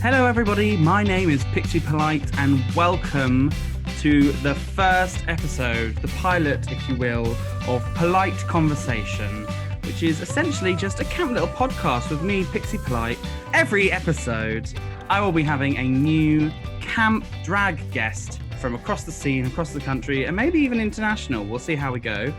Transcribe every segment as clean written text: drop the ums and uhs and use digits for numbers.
Hello everybody, my name is Pixie Polite and welcome to the first episode, the pilot, if you will, of Polite Conversation, which is essentially just a camp little podcast with me, Pixie Polite. Every episode, I will be having a new camp drag guest from across the scene, across the country, and maybe even international. We'll see how we go.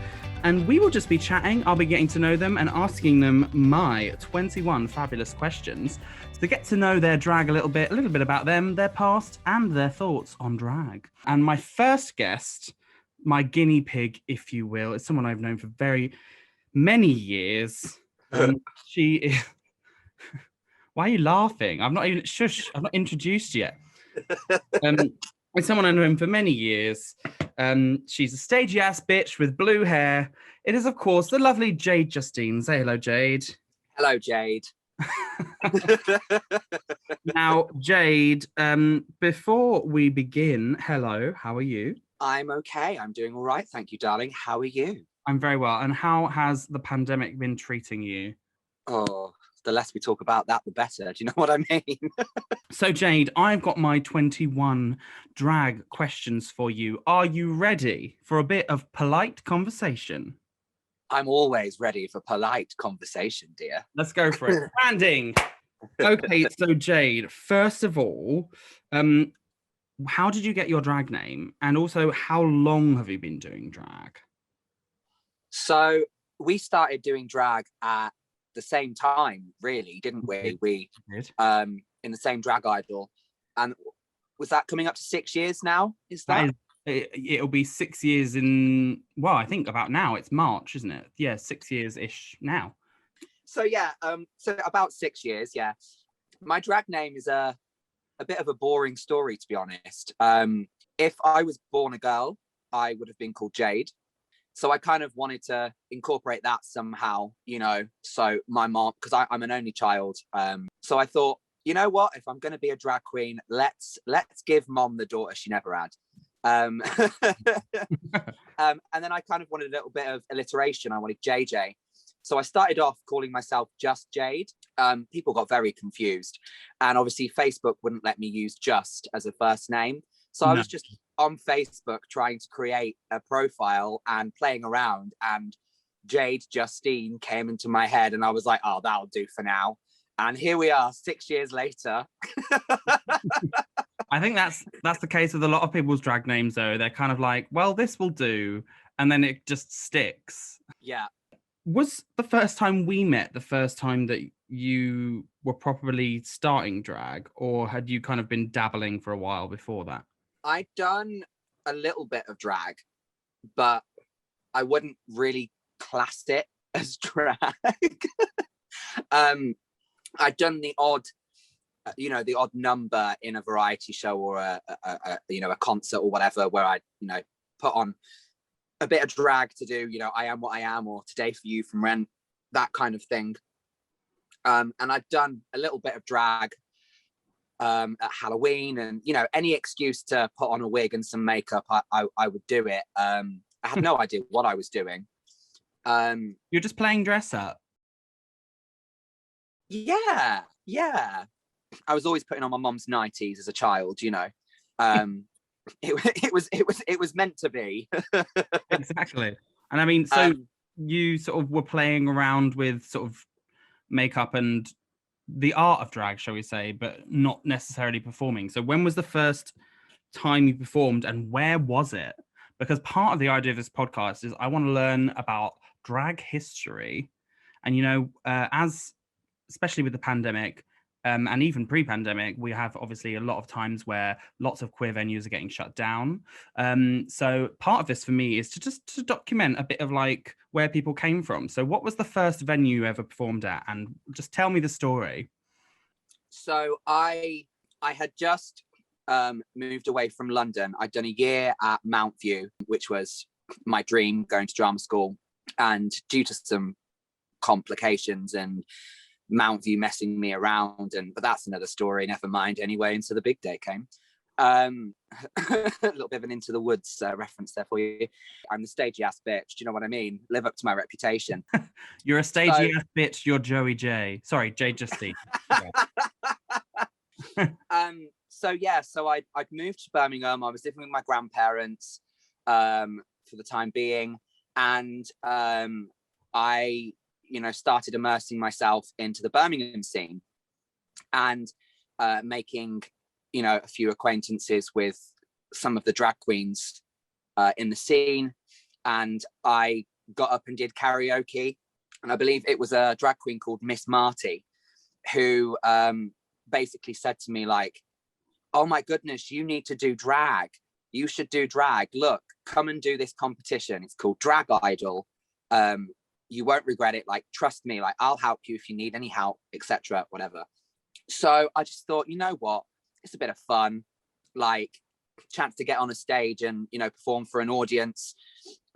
And we will just be chatting. I'll be getting to know them and asking them my 21 fabulous questions to get to know their drag a little bit about them, their past, and their thoughts on drag. And my first guest, my guinea pig, if you will, is someone I've known for very many years. She is... Why are you laughing? I've not even... Shush, I've not introduced yet. It's someone I've known for many years. She's a stagey ass bitch with blue hair. It is, of course, the lovely Jade Justine. Say hello, Jade. Hello, Jade. Now, Jade, before we begin, hello, how are you? I'm okay. I'm doing all right. Thank you, darling. How are you? I'm very well. And how has the pandemic been treating you? Oh, the less we talk about that, the better. Do you know what I mean? So, Jade, I've got my 21 drag questions for you. Are you ready for a bit of polite conversation? I'm always ready for polite conversation, dear. Let's go for it. Branding. Okay, so Jade, first of all, how did you get your drag name? And also, how long have you been doing drag? So we started doing drag at the same time, really, didn't we? We in the same drag idol. And was that coming up to 6 years now? Is that? It'll be 6 years in, well, I think about now. It's March, isn't it? Yeah, 6 years-ish now. So yeah, so about 6 years, yeah. My drag name is a bit of a boring story, to be honest. If I was born a girl, I would have been called Jade. So I kind of wanted to incorporate that somehow, you know. So my mom, because I'm an only child, so I thought, you know what? If I'm going to be a drag queen, let's give mom the daughter she never had. And then I kind of wanted a little bit of alliteration. I wanted JJ. So I started off calling myself just Jade. People got very confused. And obviously Facebook wouldn't let me use just as a first name. So I was just on Facebook trying to create a profile and playing around. And Jade Justine came into my head and I was like, oh, that'll do for now. And here we are 6 years later. I think that's the case with a lot of people's drag names, though. They're kind of like, well, this will do. And then it just sticks. Yeah. Was the first time we met the first time that you were properly starting drag? Or had you kind of been dabbling for a while before that? I'd done a little bit of drag, but I wouldn't really class it as drag. I'd done the odd number in a variety show or a concert or whatever, where I, put on a bit of drag to do, I Am What I Am or Today for You from Rent, that kind of thing. And I'd done a little bit of drag at Halloween, and any excuse to put on a wig and some makeup, I would do it. I had no idea what I was doing. You're just playing dress up. Yeah. I was always putting on my mum's 90s as a child, It was meant to be. Exactly. And I mean, so you sort of were playing around with sort of makeup and the art of drag, shall we say, but not necessarily performing. So when was the first time you performed and where was it? Because part of the idea of this podcast is I want to learn about drag history. And, especially with the pandemic, and even pre-pandemic, we have obviously a lot of times where lots of queer venues are getting shut down. So part of this for me is to document a bit of like where people came from. So what was the first venue you ever performed at? And just tell me the story. So I had just moved away from London. I'd done a year at Mount View, which was my dream, going to drama school. And due to some complications and Mount View messing me around, but that's another story, never mind anyway. And so the big day came. A little bit of an Into the Woods reference there for you. I'm the stagey ass bitch, do you know what I mean? Live up to my reputation. You're a stagey ass bitch, you're Joey J. Sorry, Jade Justine. So I'd moved to Birmingham. I was living with my grandparents for the time being, and I, started immersing myself into the Birmingham scene and making, a few acquaintances with some of the drag queens in the scene. And I got up and did karaoke, and I believe it was a drag queen called Miss Marty who basically said to me, like, oh my goodness, you need to do drag. You should do drag. Look, come and do this competition. It's called Drag Idol. You won't regret it. Like, trust me, like, I'll help you if you need any help, etc., whatever. So I just thought, you know what? It's a bit of fun, like, chance to get on a stage and, perform for an audience.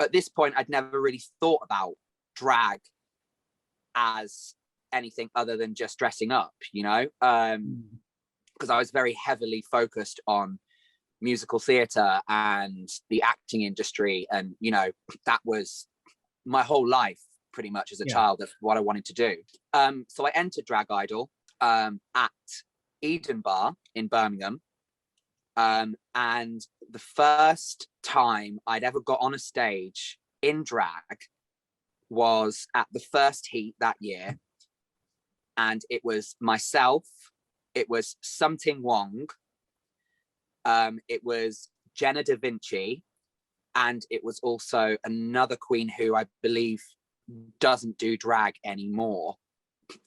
At this point, I'd never really thought about drag as anything other than just dressing up, because I was very heavily focused on musical theatre and the acting industry, and that was my whole life pretty much as a child of what I wanted to do. So I entered Drag Idol at Eden Bar in Birmingham, and the first time I'd ever got on a stage in drag was at the first heat that year, and it was myself, it was Something Wong, it was Jenna Da Vinci, and it was also another queen who I believe doesn't do drag anymore.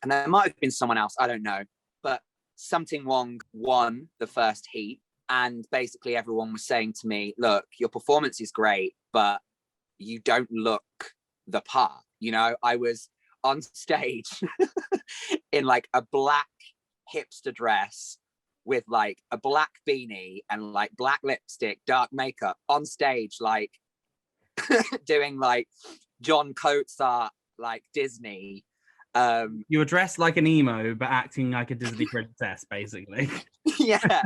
And there might have been someone else, I don't know. But Something Wong won the first heat, and basically everyone was saying to me, look, your performance is great, but you don't look the part. I was on stage in like a black hipster dress with like a black beanie and like black lipstick, dark makeup on stage, like doing like John Coates like Disney. You were dressed like an emo but acting like a Disney princess, basically. Yeah.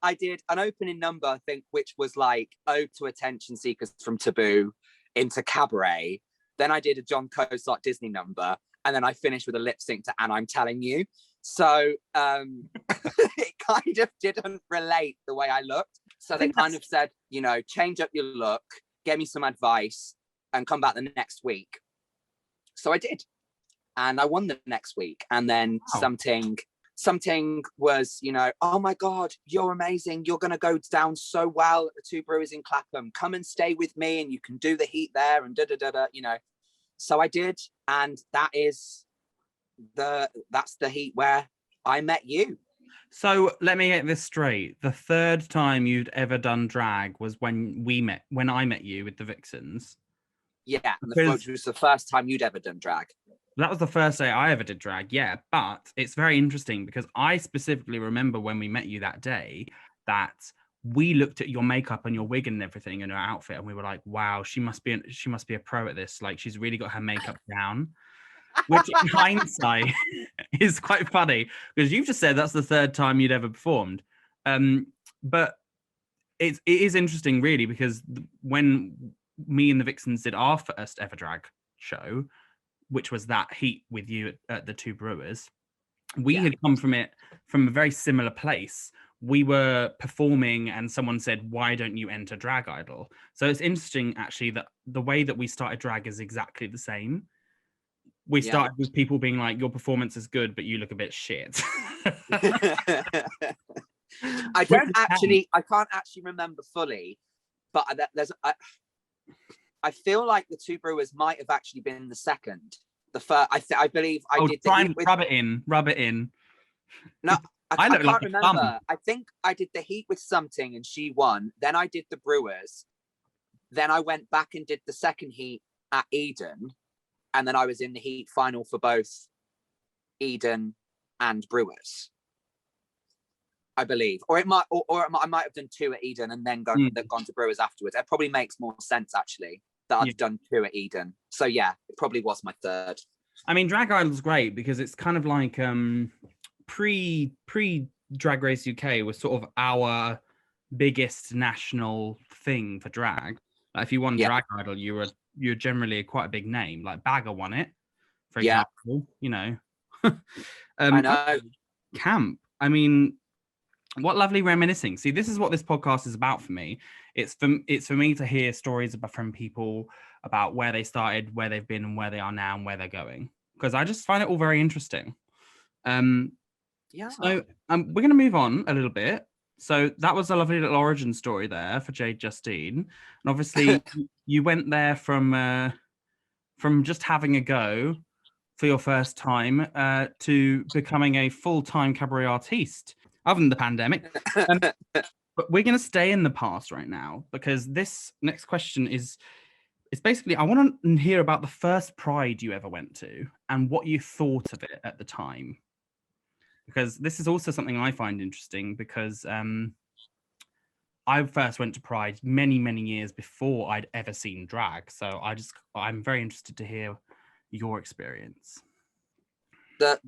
I did an opening number, I think, which was like Ode to Attention Seekers from Taboo into Cabaret. Then I did a John Coates like Disney number, and then I finished with a lip sync to And I'm Telling You. So it kind of didn't relate the way I looked. So they kind of said, change up your look, get me some advice, and come back the next week. So I did. And I won the next week. And then something was, oh my God, you're amazing. You're going to go down so well at the Two Brewers in Clapham. Come and stay with me and you can do the heat there and da-da-da-da, So I did. And that's the heat where I met you. So let me get this straight. The third time you'd ever done drag was when I met you with the Vixens. Yeah, and which was the first time you'd ever done drag. That was the first day I ever did drag, yeah. But it's very interesting because I specifically remember when we met you that day that we looked at your makeup and your wig and everything and your outfit, and we were like, wow, she must be a pro at this. Like, she's really got her makeup down. Which in hindsight is quite funny because you've just said that's the third time you'd ever performed. But it is interesting really because when me and the Vixens did our first ever drag show, which was that heat with you at the Two Brewers, we had come from a very similar place. We were performing and someone said, why don't you enter Drag Idol? So it's interesting actually that the way that we started drag is exactly the same. We started with people being like, your performance is good, but you look a bit shit. I can't actually remember fully, but I feel like the Two Brewers might have actually been the second. The first, I believe I did. Try and rub it in. No, I can't like remember. I think I did the heat with Something and she won. Then I did the Brewers. Then I went back and did the second heat at Eden. And then I was in the heat final for both Eden and Brewers, I believe. Or I might have done two at Eden and then gone to Brewers afterwards. It probably makes more sense, actually, that I've done two at Eden. So, yeah, it probably was my third. I mean, Drag Idol's great because it's kind of like pre Drag Race UK was sort of our biggest national thing for drag. Like, if you won Drag Idol, you're generally quite a big name. Like Bagger won it, for example. I know. Camp. I mean, what lovely reminiscing. See, this is what this podcast is about for me. It's for me to hear stories from people about where they started, where they've been, and where they are now, and where they're going. Because I just find it all very interesting. Yeah. So we're going to move on a little bit. So that was a lovely little origin story there for Jade Justine, and obviously you went there from just having a go for your first time to becoming a full-time cabaret artiste. Other than the pandemic, but we're going to stay in the past right now because this next question is basically I want to hear about the first Pride you ever went to and what you thought of it at the time. Because this is also something I find interesting because I first went to Pride many, many years before I'd ever seen drag. So I'm very interested to hear your experience. The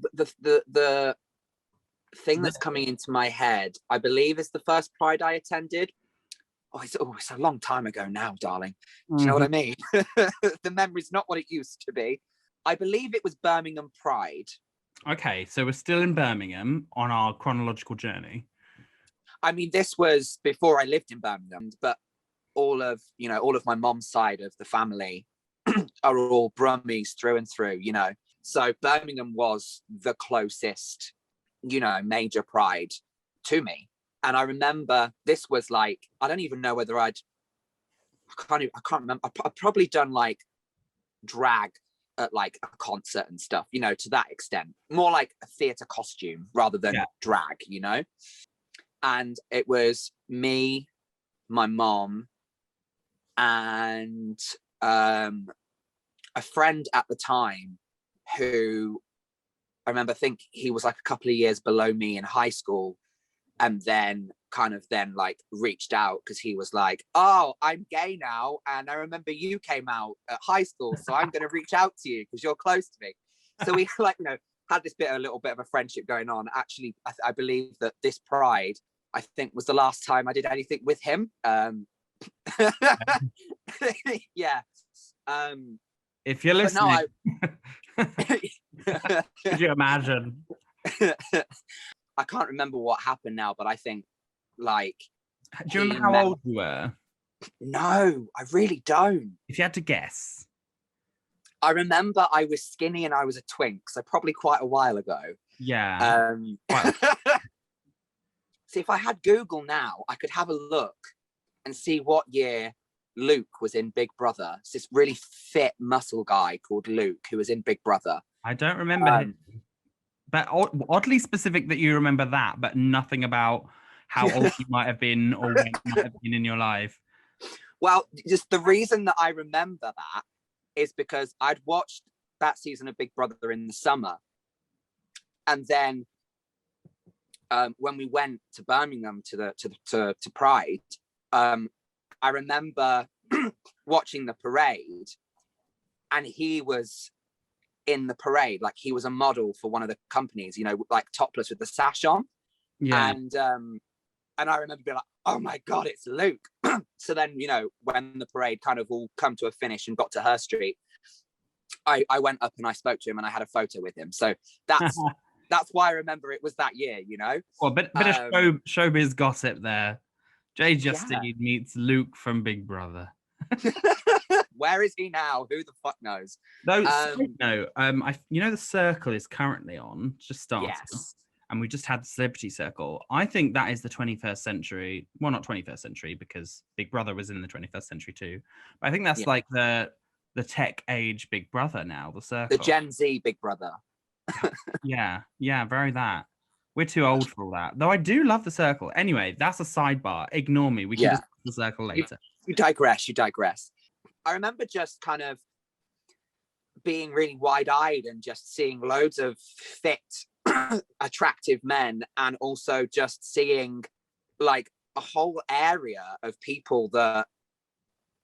thing that's coming into my head, I believe, is the first Pride I attended. It's a long time ago now, darling. Do you know what I mean? The memory's not what it used to be. I believe it was Birmingham Pride. Okay, so we're still in Birmingham on our chronological journey. I mean, this was before I lived in Birmingham, but all of my mom's side of the family are all Brummies through and through, you know. So Birmingham was the closest, you know, major Pride to me. And I remember this was like, I don't even know whether I can't remember. I've probably done like drag at like a concert and stuff, you know, to that extent, more like a theatre costume rather than drag, you know. And it was me, my mom, and a friend at the time who I remember he was like a couple of years below me in high school, and then like reached out because he was like, oh, I'm gay now, and I remember you came out at high school, so I'm going to reach out to you because you're close to me. So we like, you know, had a little bit of a friendship going on. Actually, I believe that this Pride, I think, was the last time I did anything with him. Yeah. If you're listening, could you imagine? I can't remember what happened now, but I think like. Do you remember how old you were? No, I really don't. If you had to guess. I remember I was skinny and I was a twink, so probably quite a while ago. Yeah. See, if I had Google now, I could have a look and see what year Luke was in Big Brother. It's this really fit muscle guy called Luke who was in Big Brother. I don't remember him. But oddly specific that you remember that, but nothing about how old you might have been or when you might have been in your life. Well, just the reason that I remember that is because I'd watched that season of Big Brother in the summer. And then when we went to Birmingham to Pride, I remember watching the parade, and he was in the parade, like he was a model for one of the companies, you know, like topless with the sash on. Yeah. And I remember being like, oh my God, it's Luke. So then, you know, when the parade kind of all come to a finish and got to Her Street, I went up and I spoke to him and I had a photo with him. So that's why I remember it was that year, you know. Well, bit of showbiz gossip there. Jade Justine meets Luke from Big Brother. Where is he now? Who the fuck knows? No, you know, the Circle is currently on, just started. Yes. And we just had the Celebrity Circle. I think that is the 21st century. Well, not 21st century, because Big Brother was in the 21st century too. But I think that's like the tech age Big Brother now, the Circle. The Gen Z Big Brother. Yeah, very that. We're too old for all that. Though I do love the Circle. Anyway, that's a sidebar. Ignore me. We can discuss the Circle later. You digress. I remember just kind of being really wide-eyed and just seeing loads of fit, attractive men, and also just seeing like a whole area of people that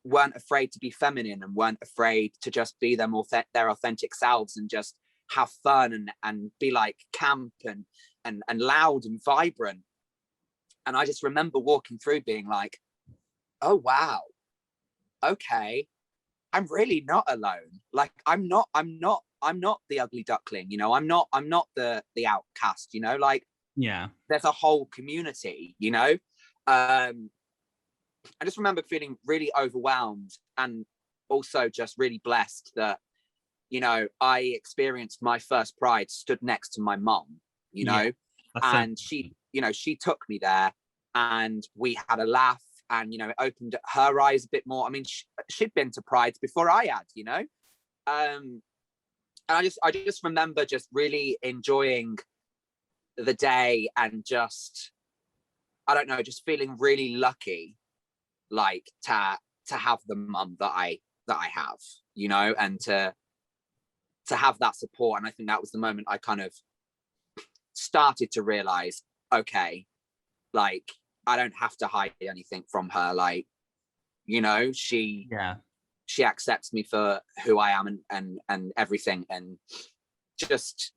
weren't afraid to be feminine and weren't afraid to just be their authentic selves and just have fun and be like camp and loud and vibrant. And I just remember walking through being like, oh wow, okay, I'm really not alone. Like I'm not the ugly duckling, you know. I'm not the outcast, you know. Like Yeah. there's a whole community, you know. I just remember feeling really overwhelmed and also just really blessed that, you know, I experienced my first Pride stood next to my mum, you know, and she, you know, she took me there and we had a laugh, and, you know, it opened her eyes a bit more. I mean, she'd been to Prides before I had, you know. And I just remember just really enjoying the day and just, I don't know, just feeling really lucky, like to have the mum that I have, you know, and to have that support. And I think that was the moment I kind of started to realize, okay, like, I don't have to hide anything from her. Like, you know, she accepts me for who I am and everything. And just,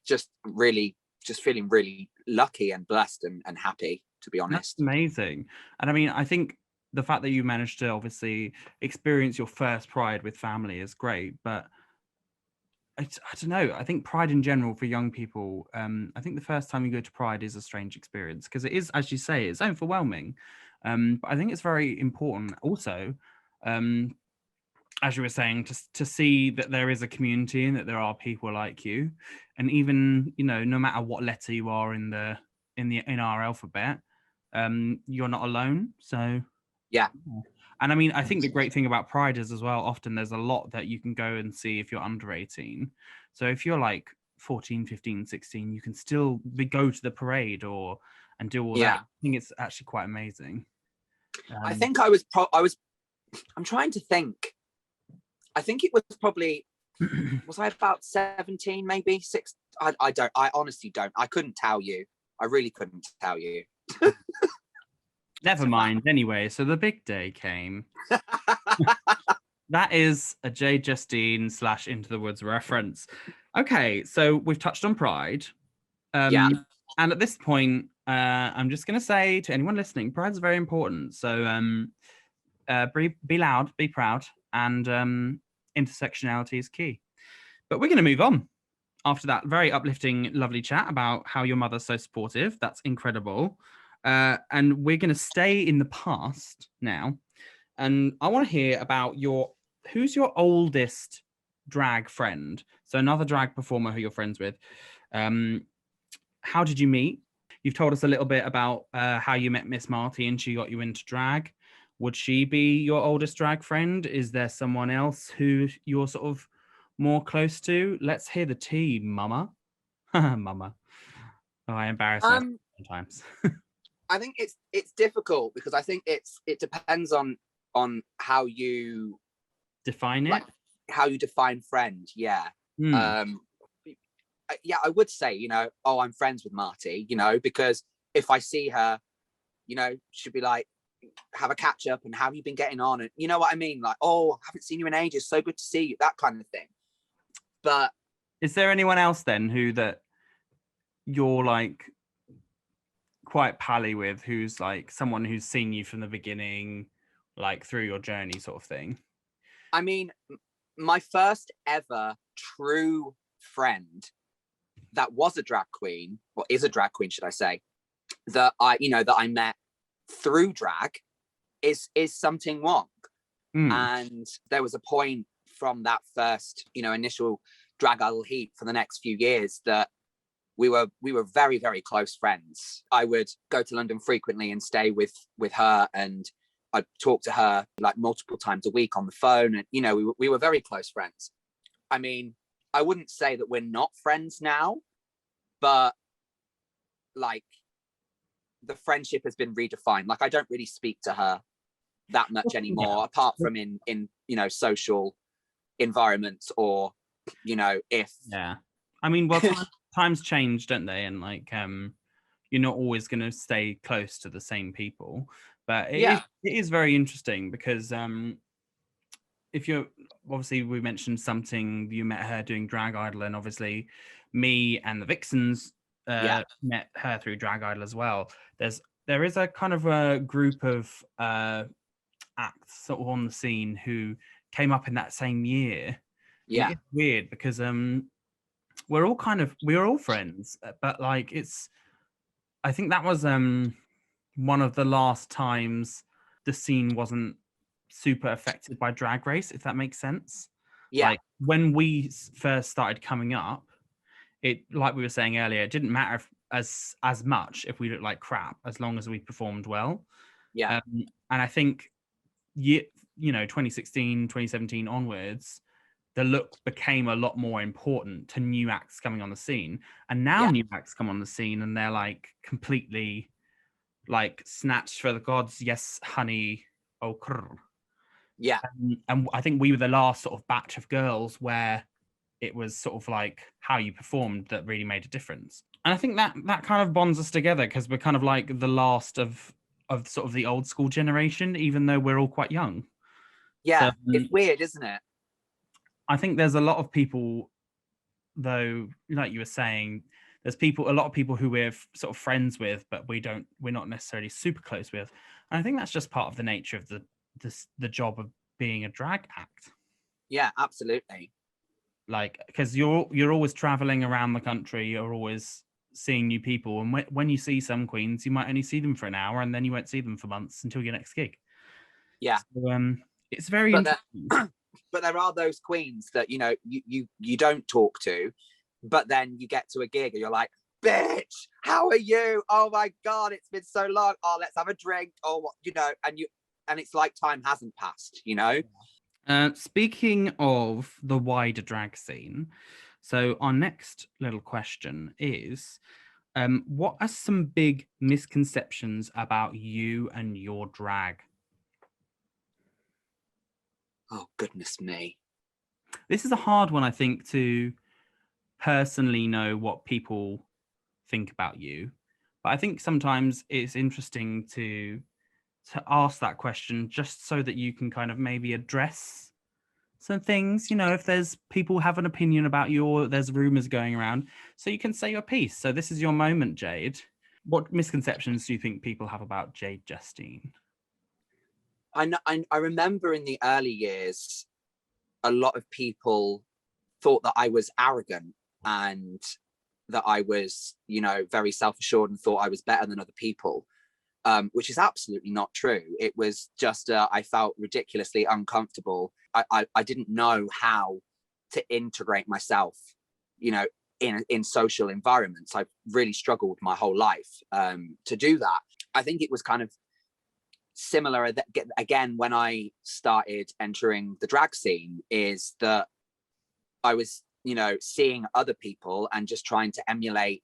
just really, just feeling really lucky and blessed and happy, to be honest. That's amazing. And I mean, I think the fact that you managed to obviously experience your first Pride with family is great, but I don't know. I think Pride in general for young people, I think the first time you go to Pride is a strange experience because it is, as you say, it's overwhelming. But I think it's very important also, as you were saying, to see that there is a community and that there are people like you, and even, you know, no matter what letter you are in our alphabet, you're not alone. So yeah. And I mean, I think the great thing about Pride is as well, often there's a lot that you can go and see if you're under 18. So if you're like 14, 15, 16, you can still go to the parade and do all that. I think it's actually quite amazing. I think I'm trying to think. I think it was probably, was I about 17, maybe 6? I honestly don't. I couldn't tell you. I really couldn't tell you. Never mind. Anyway, so the big day came. That is a Jade Justine / Into the Woods reference. Okay, so we've touched on Pride. And at this point, I'm just going to say to anyone listening, Pride's very important. So be loud, be proud, and intersectionality is key. But we're going to move on after that very uplifting, lovely chat about how your mother's so supportive. That's incredible. And we're going to stay in the past now. And I want to hear about who's your oldest drag friend? So another drag performer who you're friends with. How did you meet? You've told us a little bit about how you met Miss Marty and she got you into drag. Would she be your oldest drag friend? Is there someone else who you're sort of more close to? Let's hear the tea, mama. Mama. Oh, I embarrass myself sometimes. I think it's difficult because I think it depends on how you define it, like, how you define friend. Yeah. Yeah, I would say, you know, oh, I'm friends with Marty, you know, because if I see her, you know, she'd be like, have a catch up and how have you been getting on? And you know what I mean? Like, oh, I haven't seen you in ages. So good to see you, that kind of thing. But is there anyone else then that you're like quite pally with, who's like someone who's seen you from the beginning, like through your journey sort of thing? I mean, my first ever true friend that was a drag queen, or is a drag queen, should I say, that I met through drag is Something Wong. And there was a point from that first, you know, initial drag idol heat for the next few years that we were very, very close friends. I would go to London frequently and stay with her, and I'd talk to her like multiple times a week on the phone, and you know, we were very close friends. I mean, I wouldn't say that we're not friends now, but like the friendship has been redefined. Like I don't really speak to her that much anymore, apart from in you know, social environments, or you know, if I mean, well, times change, don't they? And like you're not always going to stay close to the same people, but it is very interesting because if you're, obviously we mentioned Something, you met her doing Drag Idol, and obviously me and the Vixens met her through Drag Idol as well. There is a kind of a group of acts sort of on the scene who came up in that same year. Yeah. It's weird because we're all friends, but like I think that was one of the last times the scene wasn't super affected by Drag Race, if that makes sense. Yeah. Like when we first started coming up, it, like we were saying earlier, it didn't matter as much if we looked like crap, as long as we performed well. Yeah. And I think 2016, 2017 onwards, the look became a lot more important to new acts coming on the scene. And now new acts come on the scene and they're like completely like snatched for the gods. Yes, honey. Oh, crrr. Yeah. And I think we were the last sort of batch of girls where it was sort of like how you performed that really made a difference. And I think that kind of bonds us together because we're kind of like the last of sort of the old school generation, even though we're all quite young. Yeah. So, It's weird, isn't it? I think there's a lot of people, though, like you were saying, there's a lot of people who we're sort of friends with, but we're not necessarily super close with. And I think that's just part of the nature of the job of being a drag act. Yeah, absolutely. Like, because you're always traveling around the country, you're always seeing new people, and when you see some queens, you might only see them for an hour, and then you won't see them for months until your next gig. Yeah. So, it's very But interesting. but there are those queens that you don't talk to, but then you get to a gig and you're like, bitch, how are you? Oh my god, it's been so long. Oh, let's have a drink. Or what, and it's like time hasn't passed. Speaking of the wider drag scene, so our next little question is, what are some big misconceptions about you and your drag? Oh goodness me. This is a hard one, I think, to personally know what people think about you. But I think sometimes it's interesting to ask that question just so that you can kind of maybe address some things, if there's people have an opinion about you or there's rumors going around, so you can say your piece. So this is your moment, Jade. What misconceptions do you think people have about Jade Justine? I remember in the early years, a lot of people thought that I was arrogant and that I was, very self-assured and thought I was better than other people, which is absolutely not true. It was just I felt ridiculously uncomfortable. I didn't know how to integrate myself, in social environments. I've really struggled my whole life to do that. I think it was kind of similar again when I started entering the drag scene, is that I was, seeing other people and just trying to emulate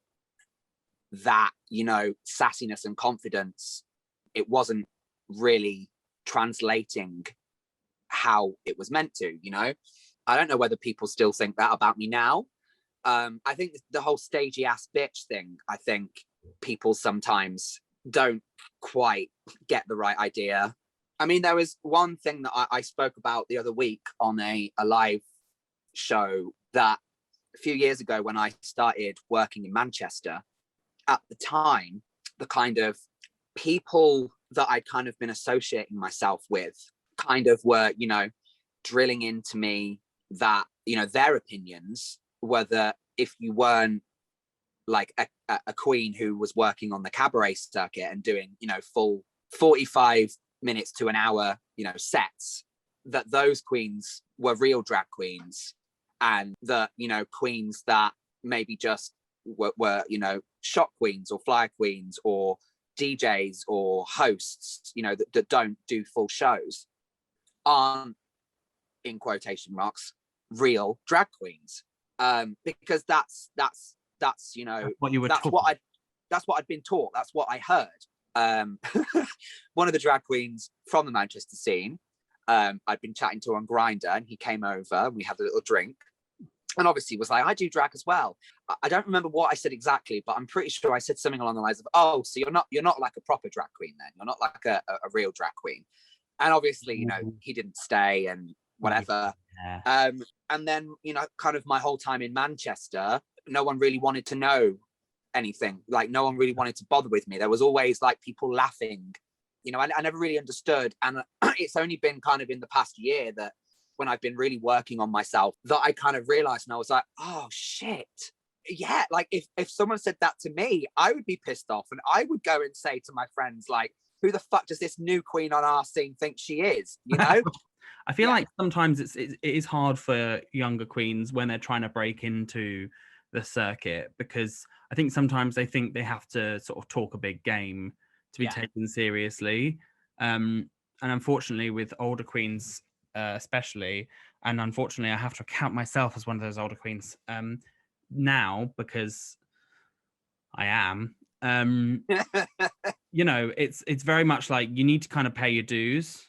that, sassiness and confidence. It wasn't really translating how it was meant to. I don't know whether people still think that about me now. I think the whole stagey ass bitch thing, I think people sometimes don't quite get the right idea. I mean, there was one thing that I spoke about the other week on a live show, that a few years ago when I started working in Manchester, at the time, the kind of people that I'd kind of been associating myself with kind of were, drilling into me that, their opinions were that if you weren't like a queen who was working on the cabaret circuit and doing, full 45 minutes to an hour, sets, that those queens were real drag queens, and that, queens that maybe just were shop queens or flyer queens or DJs or hosts, that don't do full shows, aren't, in quotation marks, real drag queens. Because that's What you were that's taught. that's what I'd been taught. That's what I heard. One of the drag queens from the Manchester scene, I'd been chatting to on Grindr, and he came over and we had a little drink, and obviously was like, I do drag as well. I don't remember what I said exactly, but I'm pretty sure I said something along the lines of, oh, so you're not like a proper drag queen then, you're not like a real drag queen. And obviously, he didn't stay and whatever. Yeah. And then, kind of my whole time in Manchester, no one really wanted to know anything. Like, no one really wanted to bother with me. There was always like people laughing, I never really understood. And it's only been kind of in the past year that when I've been really working on myself, that I kind of realized, and I was like, oh shit, yeah, like if someone said that to me, I would be pissed off, and I would go and say to my friends, like, who the fuck does this new queen on our scene think she is? You know? I feel like sometimes it is hard for younger queens when they're trying to break into the circuit, because I think sometimes they think they have to sort of talk a big game to be taken seriously. And unfortunately, with older queens, especially, and unfortunately, I have to count myself as one of those older queens now, because I am. You know, it's very much like you need to kind of pay your dues.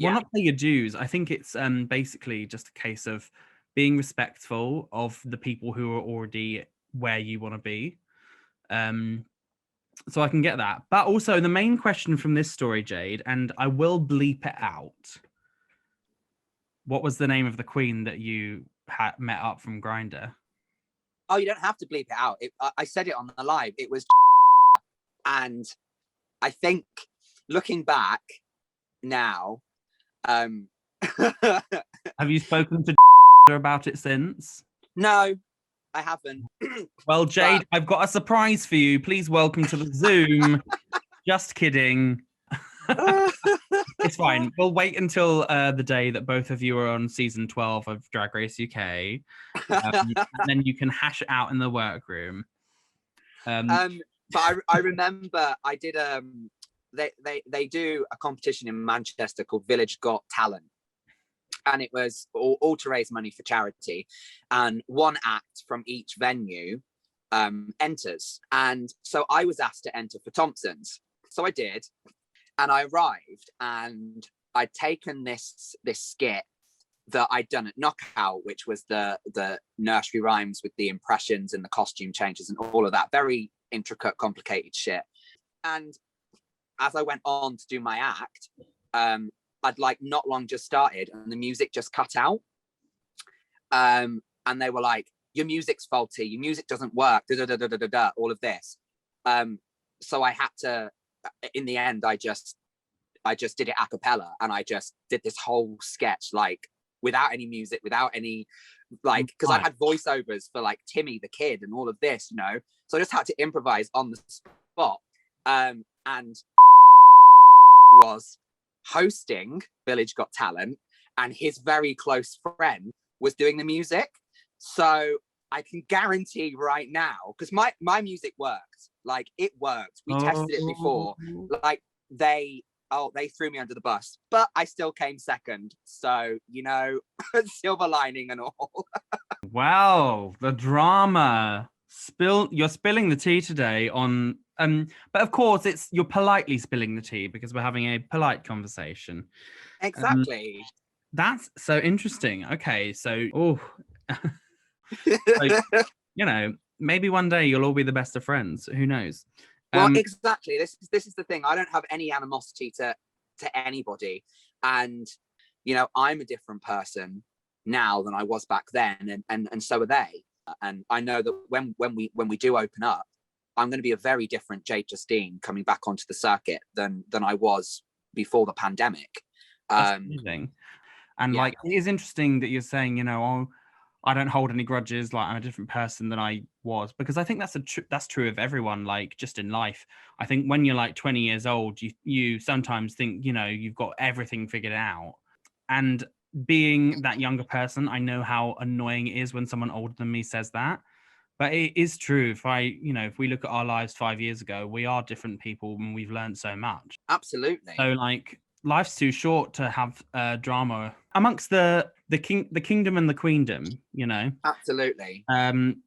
Well, not pay your dues. I think it's basically just a case of being respectful of the people who are already where you want to be. So I can get that. But also the main question from this story, Jade, and I will bleep it out. What was the name of the queen that you had met up from Grindr? Oh, you don't have to bleep it out. I said it on the live. It was, and I think looking back now, Have you spoken to about it since? No, I haven't. Well, Jade, I've got a surprise for you. Please welcome to the Zoom. Just kidding. It's fine. We'll wait until the day that both of you are on season 12 of Drag Race UK. And then you can hash it out in the workroom. But I remember I did they do a competition in Manchester called Village Got Talent, and it was all to raise money for charity, and one act from each venue enters, and so I was asked to enter for Thompson's, so I did, and I arrived, and I'd taken this skit that I'd done at Knockout, which was the nursery rhymes with the impressions and the costume changes and all of that very intricate, complicated shit. And as I went on to do my act, I'd like not long just started and the music just cut out. And they were like, your music's faulty, your music doesn't work, all of this. So I had to, in the end, I just did it a cappella, and I just did this whole sketch like without any music, without any like, because I had voiceovers for like Timmy the kid and all of this, you know. So I just had to improvise on the spot. And was hosting Village Got Talent, and his very close friend was doing the music. So I can guarantee right now, because my music worked, like it worked. We tested it before. Like they threw me under the bus, but I still came second. So, you know, silver lining and all. Wow, the drama. You're spilling the tea today on but of course you're politely spilling the tea because we're having a polite conversation. Exactly. That's so interesting. Okay, so you know, maybe one day you'll all be the best of friends. Who knows? Well, exactly. This is the thing. I don't have any animosity to anybody, and you know, I'm a different person now than I was back then, and so are they. And I know that when we do open up, I'm going to be a very different Jade Justine coming back onto the circuit than I was before the pandemic. Amazing. And like, it is interesting that you're saying, you know, oh, I don't hold any grudges, like I'm a different person than I was, because I think that's true of everyone, like just in life. I think when you're like 20 years old, you sometimes think, you know, you've got everything figured out. And being that younger person, I know how annoying it is when someone older than me says that. But it is true. If we look at our lives 5 years ago, we are different people and we've learned so much. Absolutely. So like, life's too short to have drama amongst the kingdom and the queendom, you know. Absolutely. And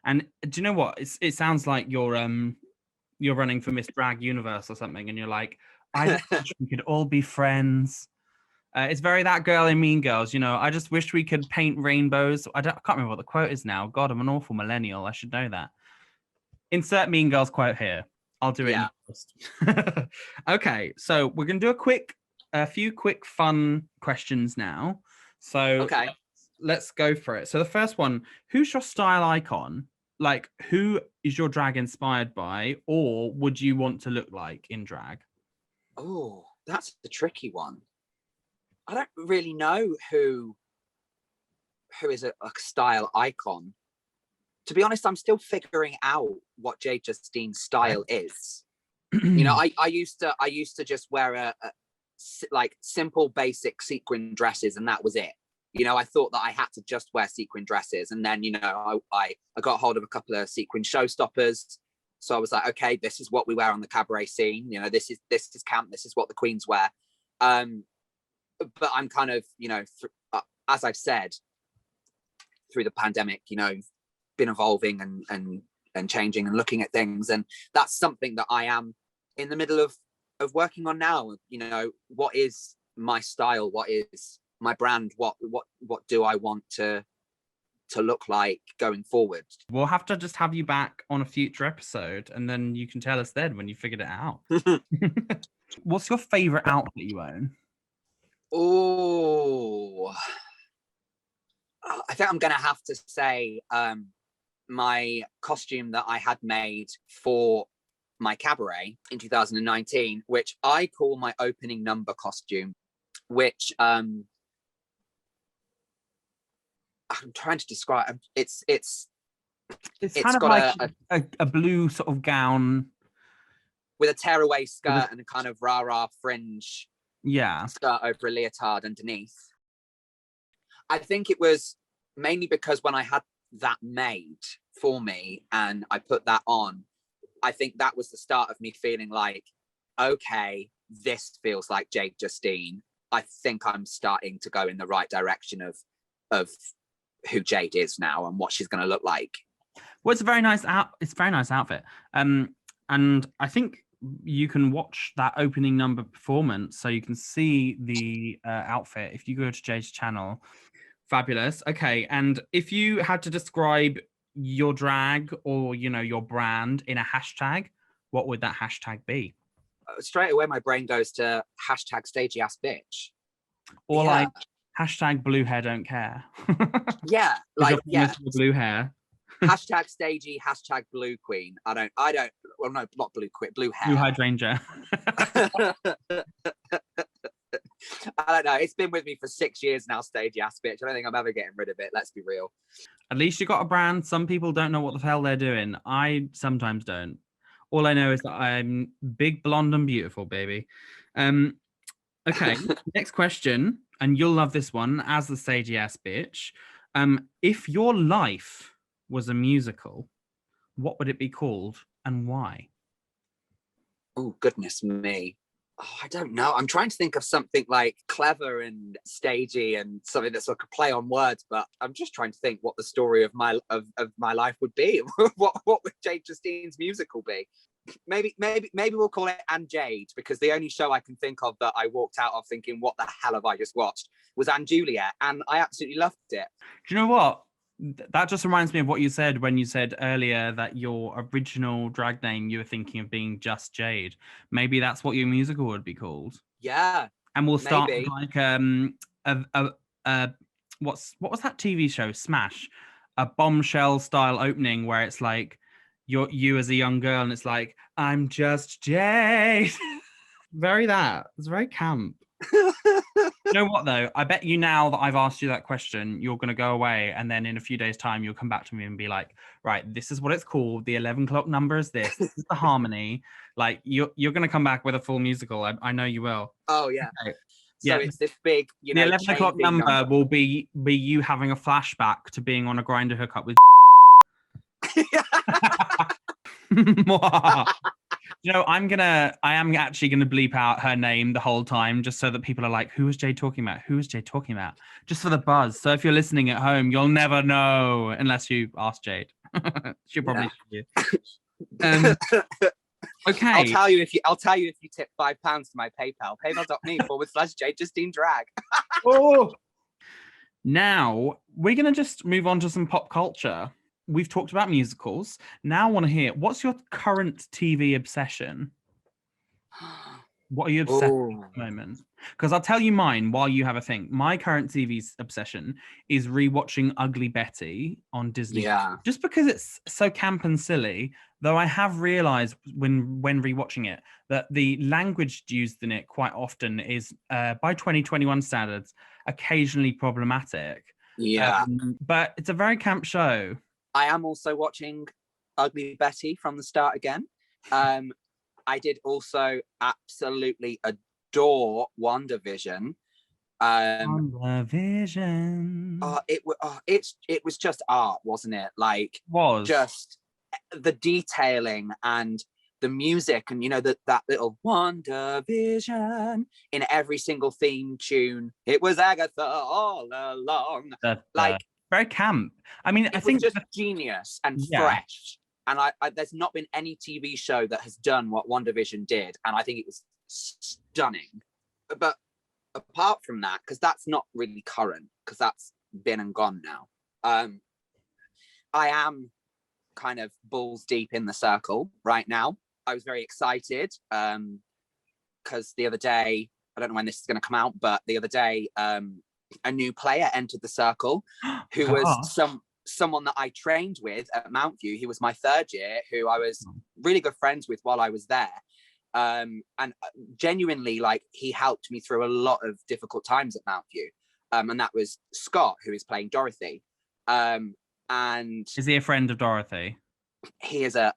do you know what? It sounds like you're running for Miss Drag Universe or something, and you're like, I just wish we could all be friends. It's very that girl in Mean Girls, you know. I just wish we could paint rainbows. I can't remember what the quote is now. God, I'm an awful millennial. I should know that. Insert Mean Girls quote here. I'll do it first. Okay, so we're gonna do a few quick fun questions now. So let's go for it. So the first one, who's your style icon? Like, who is your drag inspired by, or would you want to look like in drag? Oh, that's the tricky one. I don't really know who is a style icon. to be honest, I'm still figuring out what Jade Justine's style is. You know, I used to just wear a like simple basic sequin dresses, and that was it. You know, I thought that I had to just wear sequin dresses, and then, you know, I got hold of a couple of sequin showstoppers. So I was like, okay, this is what we wear on the cabaret scene. You know, this is camp. This is what the queens wear. But I'm kind of, you know, as I've said, through the pandemic, you know, been evolving and changing and looking at things, and that's something that I am in the middle of working on now. You know, what is my style? What is my brand? What do I want to look like going forward? We'll have to just have you back on a future episode, and then you can tell us then when you figured it out. What's your favorite outfit you own? Oh, I think I'm gonna have to say my costume that I had made for my cabaret in 2019, which I call my opening number costume, which I'm trying to describe. It's kind of got like a blue sort of gown with a tearaway skirt and a kind of rah-rah fringe skirt over a leotard underneath. I think it was mainly because when I had that made for me and I put that on, I think that was the start of me feeling like, okay, this feels like Jade Justine. I think I'm starting to go in the right direction of who Jade is now and what she's going to look like. Well, it's a very nice outfit. And I think you can watch that opening number performance, so you can see the outfit if you go to Jade's channel. Fabulous. Okay, and if you had to describe your drag or, you know, your brand in a hashtag, what would that hashtag be? Straight away, my brain goes to hashtag stagey ass bitch. Or like hashtag blue hair don't care. Yeah, like blue hair. Hashtag stagey, hashtag blue queen. I don't, well, no, not blue queen, blue hair. Blue hydrangea. I don't know. It's been with me for 6 years now, stagey ass bitch. I don't think I'm ever getting rid of it. Let's be real. At least you got a brand. Some people don't know what the hell they're doing. I sometimes don't. All I know is that I'm big, blonde, and beautiful, baby. Okay, next question, and you'll love this one as the stagey ass bitch. If your life was a musical, what would it be called and why? Oh, goodness me. Oh, I don't know. I'm trying to think of something like clever and stagey and something that's like a play on words, but I'm just trying to think what the story of my life would be. what would Jade Justine's musical be? Maybe we'll call it And Jade, because the only show I can think of that I walked out of thinking, what the hell have I just watched, was Anne Juliet, and I absolutely loved it. Do you know what? That just reminds me of what you said when you said earlier that your original drag name, you were thinking of being Just Jade. Maybe that's what your musical would be called. Yeah. And we'll start with like what was that TV show? Smash. A bombshell style opening where it's like you as a young girl and it's like, I'm just Jade. It's very camp. You know what though? I bet you now that I've asked you that question, you're going to go away, and then in a few days' time, you'll come back to me and be like, right, this is what it's called. The 11 o'clock number is this. This is the harmony. Like you're going to come back with a full musical. I know you will. Oh yeah. Okay. So yeah, it's this big, you know, the 11 o'clock number will be you having a flashback to being on a Grindr hookup with. You know, I am actually gonna bleep out her name the whole time, just so that people are like, who is Jade talking about? Who is Jade talking about? Just for the buzz. So if you're listening at home, you'll never know unless you ask Jade. She'll probably you. Okay. I'll tell you if you tip £5 to my PayPal, paypal.me/Jade Justine drag. Oh. Now we're gonna just move on to some pop culture. We've talked about musicals. Now I want to hear, what's your current TV obsession? What are you obsessed with at the moment? Because I'll tell you mine while you have a think. My current TV obsession is rewatching Ugly Betty on Disney. Yeah. Just because it's so camp and silly, though I have realized when rewatching it that the language used in it quite often is, by 2021 standards, occasionally problematic. Yeah. But it's a very camp show. I am also watching Ugly Betty from the start again. I did also absolutely adore WandaVision. WandaVision. It was just art, wasn't it? Like, Was. just the detailing and the music, and that little WandaVision in every single theme tune. It was Agatha all along. Like, very camp. I mean, I think was just genius and fresh. And I there's not been any TV show that has done what WandaVision did, and I think it was stunning. But apart from that, because that's not really current, because that's been and gone now, I am kind of balls deep in The Circle right now. I was very excited because the other day, I don't know when this is going to come out, but the other day, a new player entered The Circle who was someone that I trained with at Mount View. He was my third year, who I was really good friends with while I was there. And genuinely, like, he helped me through a lot of difficult times at Mount View. And that was Scott, who is playing Dorothy. And is he a friend of Dorothy? He is a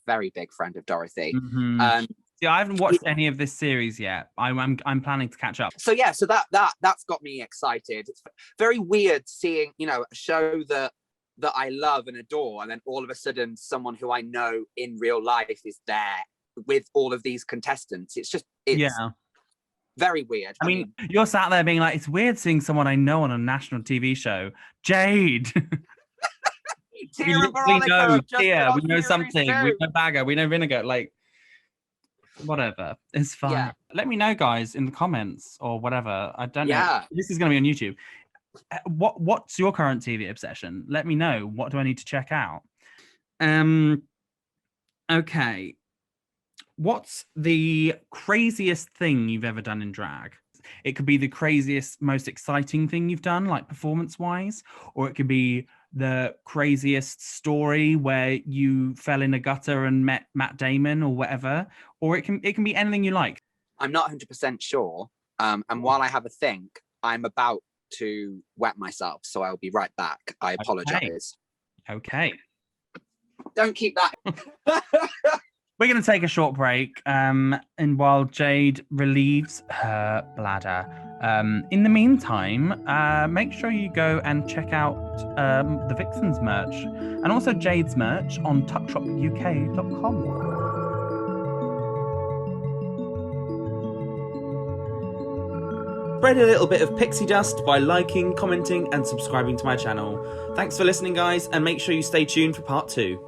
very big friend of Dorothy. Mm-hmm. See, I haven't watched any of this series yet. I'm planning to catch up. So yeah, so that's got me excited. It's very weird seeing, a show that I love and adore, and then all of a sudden someone who I know in real life is there with all of these contestants. It's very weird. I mean, you're sat there being like, it's weird seeing someone I know on a national TV show. Jade. We know Tia, we know something, we know Bagger, we know Vinegar, like, whatever, it's fine. Yeah. Let me know, guys, in the comments or whatever. I don't know. This is going to be on YouTube. What's your current TV obsession? Let me know. What do I need to check out? Okay. What's the craziest thing you've ever done in drag? It could be the craziest, most exciting thing you've done, like performance-wise, or it could be the craziest story where you fell in a gutter and met Matt Damon or whatever, or it can be anything you like. I'm not 100% sure, and while I have a think, I'm about to wet myself, so I'll be right back. I apologize. Okay. Don't keep that. We're going to take a short break, and while Jade relieves her bladder. In the meantime, make sure you go and check out the Vixens merch and also Jade's merch on tuckshopuk.com. Spread a little bit of pixie dust by liking, commenting, and subscribing to my channel. Thanks for listening, guys, and make sure you stay tuned for part 2.